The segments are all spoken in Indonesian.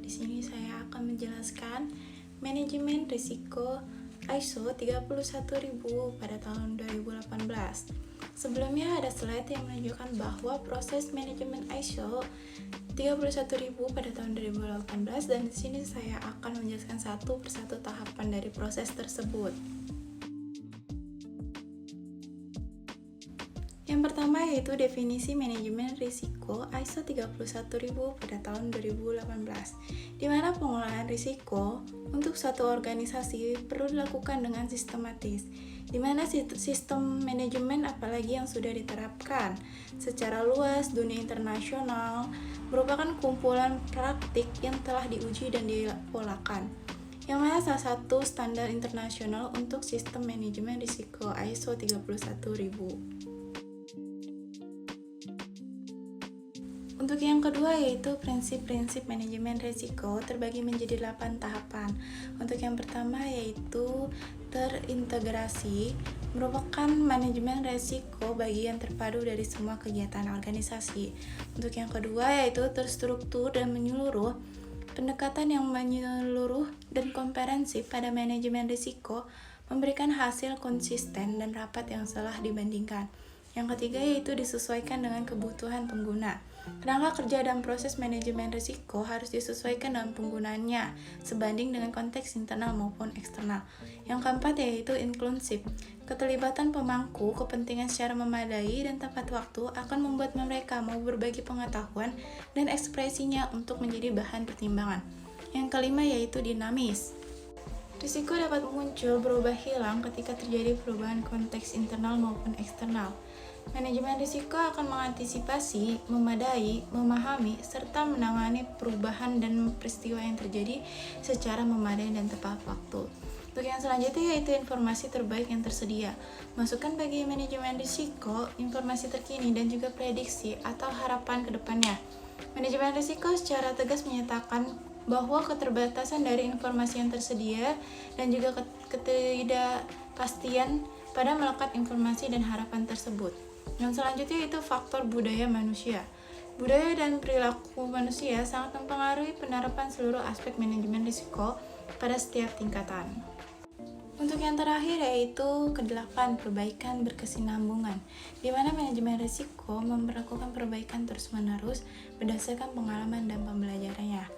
Di sini saya akan menjelaskan manajemen risiko ISO 31000 pada tahun 2018. Sebelumnya ada slide yang menunjukkan bahwa proses manajemen ISO 31000 pada tahun 2018, dan di sini saya akan menjelaskan satu persatu tahapan dari proses tersebut. Yang pertama yaitu definisi manajemen risiko ISO 31000 pada tahun 2018, di mana pengelolaan risiko untuk suatu organisasi perlu dilakukan dengan sistematis, di mana sistem manajemen apalagi yang sudah diterapkan secara luas dunia internasional merupakan kumpulan praktik yang telah diuji dan dipolakan, yang mana salah satu standar internasional untuk sistem manajemen risiko ISO 31000. Untuk yang kedua yaitu prinsip-prinsip manajemen risiko terbagi menjadi 8 tahapan. Untuk yang pertama yaitu terintegrasi, merupakan manajemen risiko bagian terpadu dari semua kegiatan organisasi. Untuk yang kedua yaitu terstruktur dan menyeluruh, pendekatan yang menyeluruh dan komprehensif pada manajemen risiko memberikan hasil konsisten dan rapat yang telah dibandingkan. Yang ketiga yaitu disesuaikan dengan kebutuhan pengguna. Kerangka kerja dan proses manajemen risiko harus disesuaikan dengan penggunaannya sebanding dengan konteks internal maupun eksternal. Yang keempat yaitu inklusif. Keterlibatan pemangku kepentingan secara memadai dan tepat waktu akan membuat mereka mau berbagi pengetahuan dan ekspresinya untuk menjadi bahan pertimbangan. Yang kelima yaitu dinamis. Risiko dapat muncul berubah hilang ketika terjadi perubahan konteks internal maupun eksternal. Manajemen risiko akan mengantisipasi, memadai, memahami, serta menangani perubahan dan peristiwa yang terjadi secara memadai dan tepat waktu. Untuk yang selanjutnya yaitu informasi terbaik yang tersedia. Masukan bagi manajemen risiko, informasi terkini dan juga prediksi atau harapan ke depannya. Manajemen risiko secara tegas menyatakan bahwa keterbatasan dari informasi yang tersedia dan juga ketidakpastian pada melekat informasi dan harapan tersebut. Yang selanjutnya itu faktor budaya manusia. Budaya dan perilaku manusia sangat mempengaruhi penerapan seluruh aspek manajemen risiko pada setiap tingkatan. Untuk yang terakhir yaitu kedelapan, perbaikan berkesinambungan, di mana manajemen risiko memperlakukan perbaikan terus-menerus berdasarkan pengalaman dan pembelajarannya.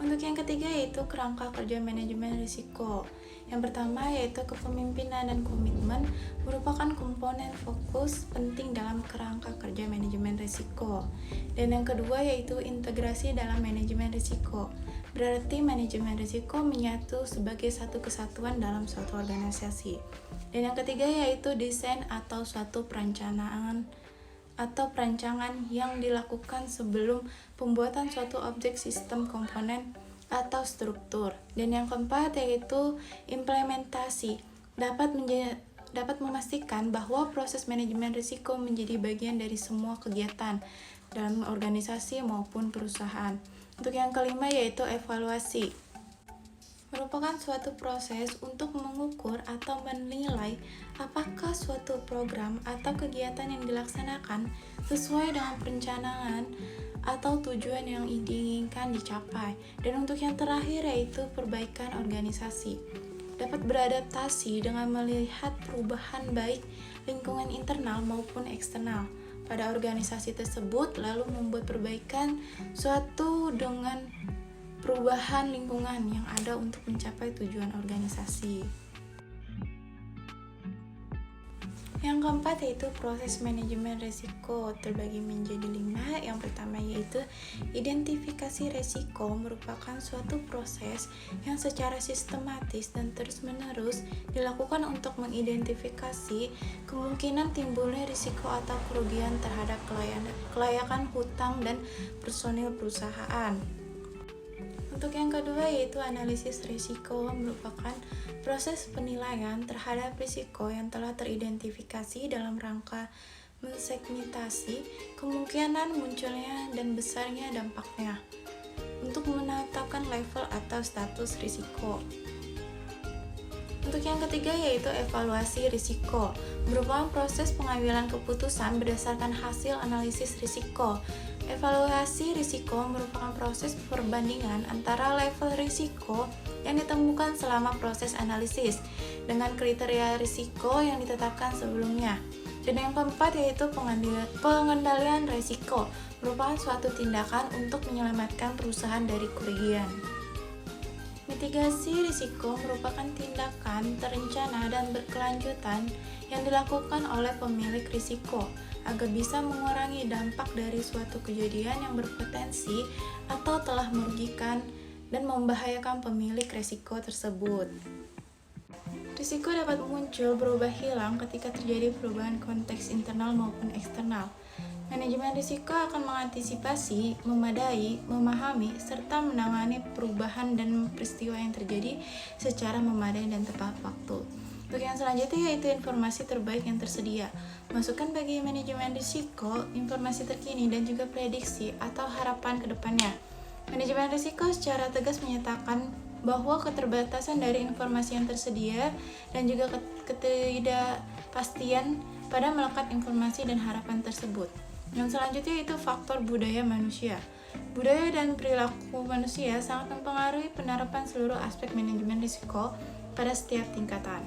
Untuk yang ketiga yaitu kerangka kerja manajemen risiko. Yang pertama yaitu kepemimpinan dan komitmen merupakan komponen fokus penting dalam kerangka kerja manajemen risiko. Dan yang kedua yaitu integrasi dalam manajemen risiko. Berarti manajemen risiko menyatu sebagai satu kesatuan dalam suatu organisasi. Dan yang ketiga yaitu desain atau suatu perencanaan yang dilakukan sebelum pembuatan suatu objek, sistem, komponen, atau struktur. Dan yang keempat yaitu implementasi, dapat memastikan bahwa proses manajemen risiko menjadi bagian dari semua kegiatan dalam organisasi maupun perusahaan. Untuk yang kelima yaitu evaluasi, merupakan suatu proses untuk mengukur atau menilai apakah suatu program atau kegiatan yang dilaksanakan sesuai dengan perencanaan atau tujuan yang diinginkan dicapai. Dan untuk yang terakhir yaitu perbaikan organisasi, dapat beradaptasi dengan melihat perubahan baik lingkungan internal maupun eksternal pada organisasi tersebut, lalu membuat perbaikan suatu dengan perubahan lingkungan yang ada untuk mencapai tujuan organisasi. Yang keempat yaitu proses manajemen risiko terbagi menjadi 5. Yang pertama yaitu identifikasi risiko, merupakan suatu proses yang secara sistematis dan terus-menerus dilakukan untuk mengidentifikasi kemungkinan timbulnya risiko atau kerugian terhadap kelayakan hutang dan personil perusahaan. Untuk yang kedua yaitu analisis risiko, merupakan proses penilaian terhadap risiko yang telah teridentifikasi dalam rangka mensegmentasi kemungkinan munculnya dan besarnya dampaknya untuk menetapkan level atau status risiko. Untuk yang ketiga yaitu evaluasi risiko, merupakan proses pengambilan keputusan berdasarkan hasil analisis risiko. Evaluasi risiko merupakan proses perbandingan antara level risiko yang ditemukan selama proses analisis dengan kriteria risiko yang ditetapkan sebelumnya. Dan yang keempat yaitu pengendalian risiko, merupakan suatu tindakan untuk menyelamatkan perusahaan dari kerugian. Mitigasi risiko merupakan tindakan terencana dan berkelanjutan yang dilakukan oleh pemilik risiko agar bisa mengurangi dampak dari suatu kejadian yang berpotensi atau telah merugikan dan membahayakan pemilik risiko tersebut. Risiko dapat muncul berubah hilang ketika terjadi perubahan konteks internal maupun eksternal. Manajemen risiko akan mengantisipasi, memadai, memahami, serta menangani perubahan dan peristiwa yang terjadi secara memadai dan tepat waktu. Untuk yang selanjutnya yaitu informasi terbaik yang tersedia. Masukan bagi manajemen risiko, informasi terkini dan juga prediksi atau harapan ke depannya. Manajemen risiko secara tegas menyatakan bahwa keterbatasan dari informasi yang tersedia dan juga ketidakpastian pada melekat informasi dan harapan tersebut. Yang selanjutnya itu faktor budaya manusia. Budaya dan perilaku manusia sangat mempengaruhi penerapan seluruh aspek manajemen risiko pada setiap tingkatan.